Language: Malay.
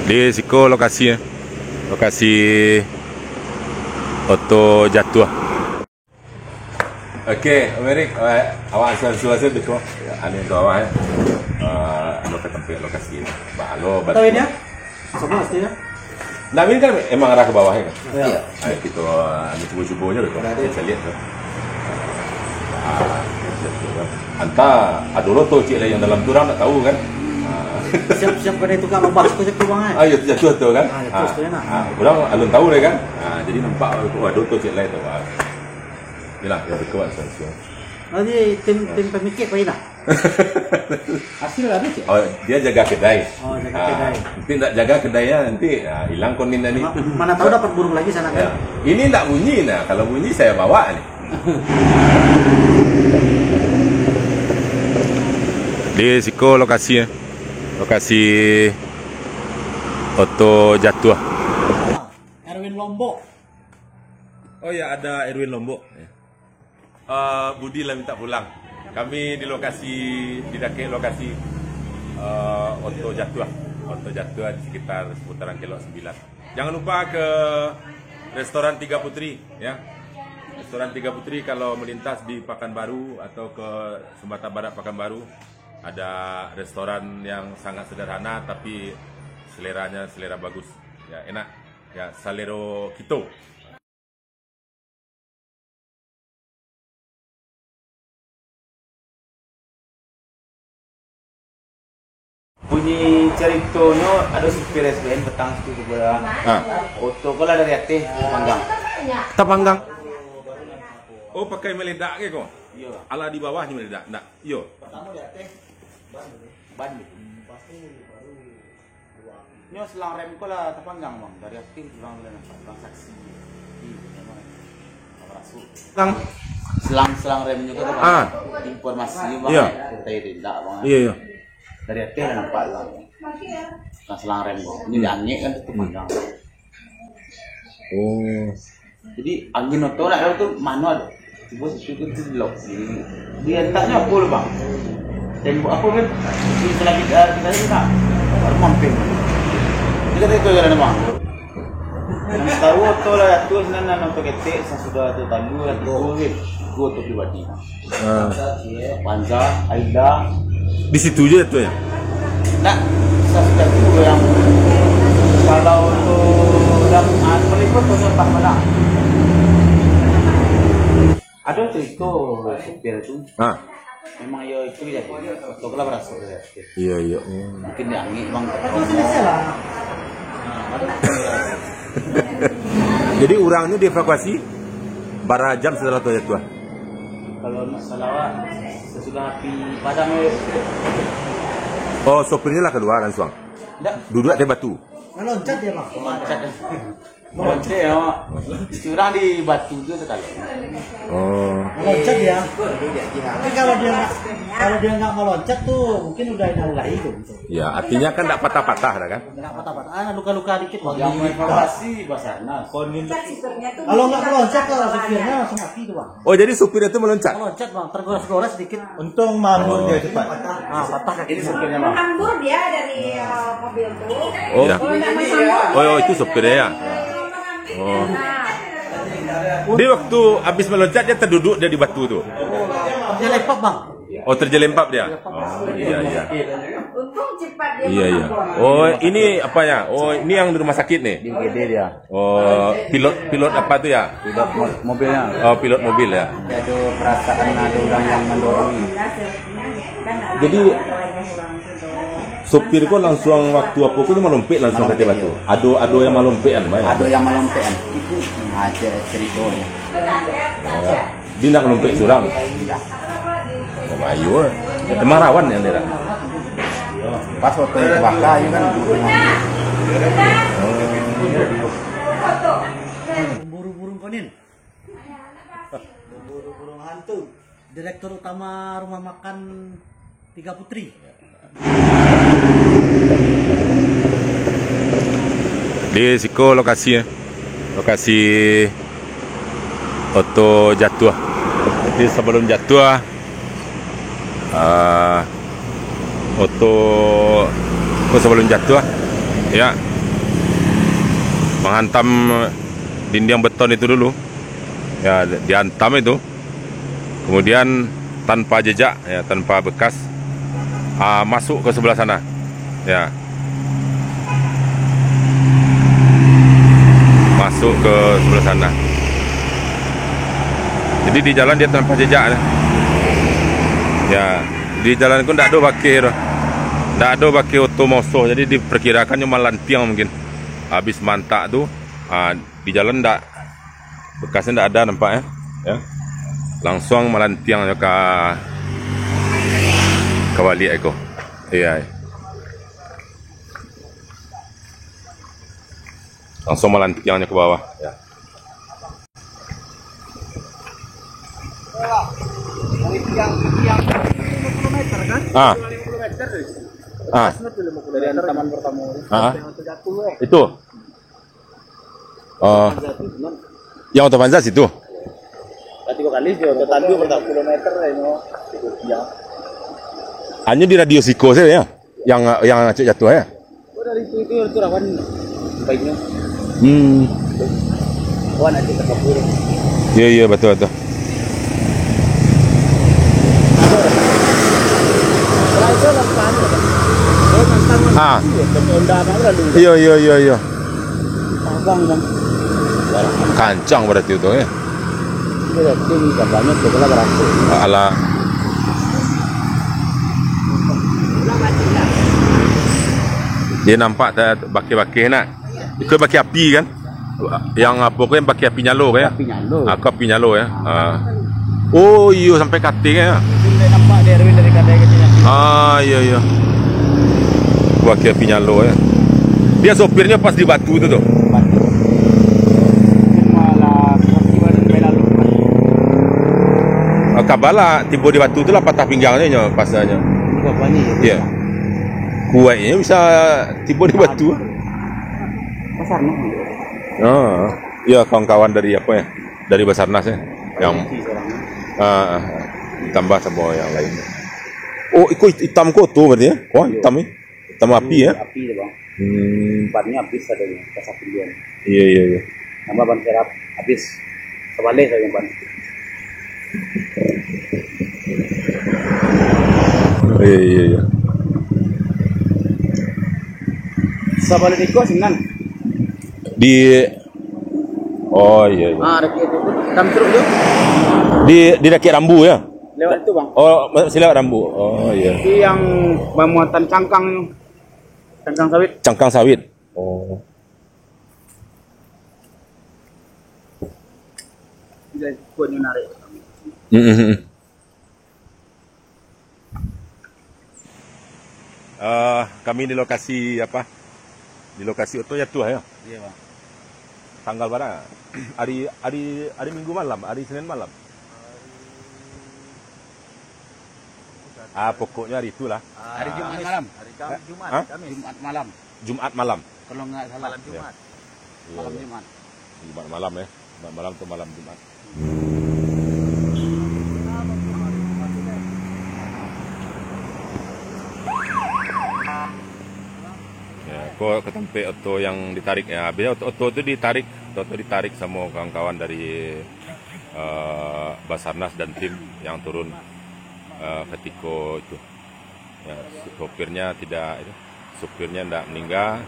Di Siko lokasi auto jatuh. Okey, Amerik, awak asal-asal betul. Ani tu awak anu ke tempat lokasi ni. Balo Tahu ini ya? Semua pasti ya. Namin kan emang arah ke bawah kan? Iya. Ayo kita anu cuba-cubanya betul. Saya lihat tu. Anta ada loto cik lah yang dalam tu orang tak tahu kan? Siap-siap kena tukang lobak tu jatuh bang. Ah, ya jatuh tu kan? Jatuh tu nak. Orang alun tahu deh kan? Jadi nampak ada loto cik lah tu. Yalah, ya berkawan saya. Nanti tim pemikir apa ini? Hasil ada cik? Oh, dia jaga kedai. Oh, jaga kedai. Nanti tak jaga kedainya nanti hilang konin tadi. Mana tahu dapat burung lagi sana kan? Ya. Ini tak bunyi nah. Kalau bunyi saya bawa nih. Di Siko lokasi auto jatuh. Erwin Lombok. Oh ya, ada Erwin Lombok. Budi lah minta pulang. Kami di dekat lokasi auto jatuh di sekitar seputaran kilo 9. Jangan lupa ke restoran Tiga Putri ya. Restoran Tiga Putri kalau melintas di Pekanbaru atau ke Sumatera Barat Pekanbaru, ada restoran yang sangat sederhana tapi seleranya selera bagus. Ya, enak. Ya, Salero Kito. Bunyi ceritanya ada supir SBN petang itu sebelah. Auto kalau dari aktif panggang. Tapanggang. Oh, pakai meledak ke kok? Iya. Ala di bawahnya meledak. Enggak. Yo. Pertama di aktif ban. Ini selang rem ko lah tapanggang bang. Dari aktif selang saksi. Selang remnya ko bang. Informasi bang. Iya. Kita tidak bang. Iya. Dari aktif nampak lah. Nah selang rem bang. Ini angin kan tapanggang. Oh. Jadi angin auto nak itu manual. Tiba situ itu lock. Dia taknya full bang. Tembok apa kan? Di selagi kita itu tak. Mamping. Kita itu jalan bang. Yang tahu auto lah itu sebenarnya auto ketik sudah tu tangguh lagi gua tu pribadi. Panza, Aida. Di situ aja tuh ya. Nak sesuatu yang kalau untuk dalam meliput tu nampak mana? Ada cerita supir itu. Memang ya itu ya. Untuk lah berasa ya. Iya. Mungkin dia angin bang. Jadi orangnya dievakuasi berapa jam setelah itu jatuh? Kalau nak salah sesudah api padam. Oh, sopirnya lah keluar langsung. Duduk di batu. Meloncat dia bang. Loncat ya, curang di batu tu sekali. Oh. Meloncat dia. Tapi kalau dia nggak meloncat tuh mungkin udah lari itu. Ya, artinya kan tidak patah-patah kan? Nggak patah-patah. Luka-luka dikit bang. Yang evakuasi basarnas. Kalau nggak meloncat kalau supirnya langsung mati tuh bang. Oh, jadi supir itu meloncat? Meloncat bang, tergores-gores sedikit. Untung mambur dia cepat. Patah kaki. Ini supirnya bang. Hambur dia dari mobil tuh. Oh, ya. Kalau nggak mau Oh, itu supirnya ya? Oh. Dia waktu habis meloncat dia terduduk dia di batu tuh. Dia lepak bang. Oh, terjelempap dia. Oh, iya. untung cepat dia. Iya. Oh, ini apa ya? Oh, ini yang di rumah sakit nih. Di UGD dia. Oh, pilot apa tuh ya? Pilot mobilnya. Oh, pilot mobil ya. Ada perasaan ada orang yang mendorong. Jadi sopir kok langsung waktu apa pun melompet langsung ke batu. Ado yang melompetan, Ada yang melompetan. Itu aja ceritanya. Oh, dia nak melompet curang. Oh, ayo. Emang rawan yang dia. Pas waktu kebakar itu kan. Burung-burung konin. Burung hantu. Direktur utama rumah makan Tiga Putri. Di Siko lokasi auto jatuh. Jadi sebelum jatuh auto sebelum jatuh ya menghantam dinding beton itu dulu. Ya, dihantam itu. Kemudian tanpa jejak, ya, tanpa bekas, masuk ke sebelah sana. Ya. Masuk ke sebelah sana. Jadi di jalan dia tanpa jejak. Ya, di jalan pun tidak ada bakir. Tidak ada bakir otomoso. Jadi diperkirakan cuma lantiang mungkin. Habis mantak tuh, di jalan tidak, bekasnya tidak ada nampak ya. Ya. Langsung melantiang ke balik aku. Iya. Langsung melantiangnya ke bawah. Ya. Dari taman pertama. Itu. Yang Otobanzas itu. 3 kali sih, total 2 kilometer ya. Hanya di radio Siko saja ya. Yang jatuh ya. Dari itu rawan baiknya. Wan aja terkabur. Iya betul. Iya. Kancang berarti itu ya. Berarti kabarnya sebelah berakhir. Ala. Dia nampak baki-baki nak. Itu baki api kan? Yang apa kan baki api nyalo kan? Api nyalo. Aku api nyalo ya. Oh iya sampai kating ya. Sudah nampak dari kadang ke sini. Iya. Baki api nyalo ya. Dia sopirnya pas di batu itu tuh. Kabala tiba di batu itulah patah pinggangnya pasanya. Iya. Kuatnya bisa tiba di batu. Basarnas. Iya kawan-kawan dari apa ya? Dari Basarnas ya. Yang ditambah sama yang lain. Oh, ikut hitam koto berarti ya? Wah, hitam ya? Hitam api ya? Api ya, Bang. Bannya habis adanya, pas pilihan. Iya. Tambah ban serap habis. Sebalik saja ban. Iya. Sebalik itu sinan. Iya. Reki itu dam truk tu. Di Rakit Rambu ya? Lewat itu, Bang. Oh, masih lewat Rambu. Oh iya. Itu yang memuatan cangkang sawit. Cangkang sawit. Oh. Dia kuatnya narik. Kami di lokasi apa? Di lokasi Oto Jatuh ya. Iya, Bang. Tanggal berapa? Hari Minggu malam, hari Senin malam. Pokoknya hari itulah. Hari Jumat malam. Jumat malam. Jumat malam. Kalau nggak salah malam Jumat. Malam Jumat. Jumat malam ya. Jumat malam atau malam Jumat. Ya, kok ketempe Oto yang ditarik ya. Biasa Oto itu ditarik sama kawan-kawan dari Basarnas dan tim yang turun ketika itu. Ya, supirnya tidak meninggal.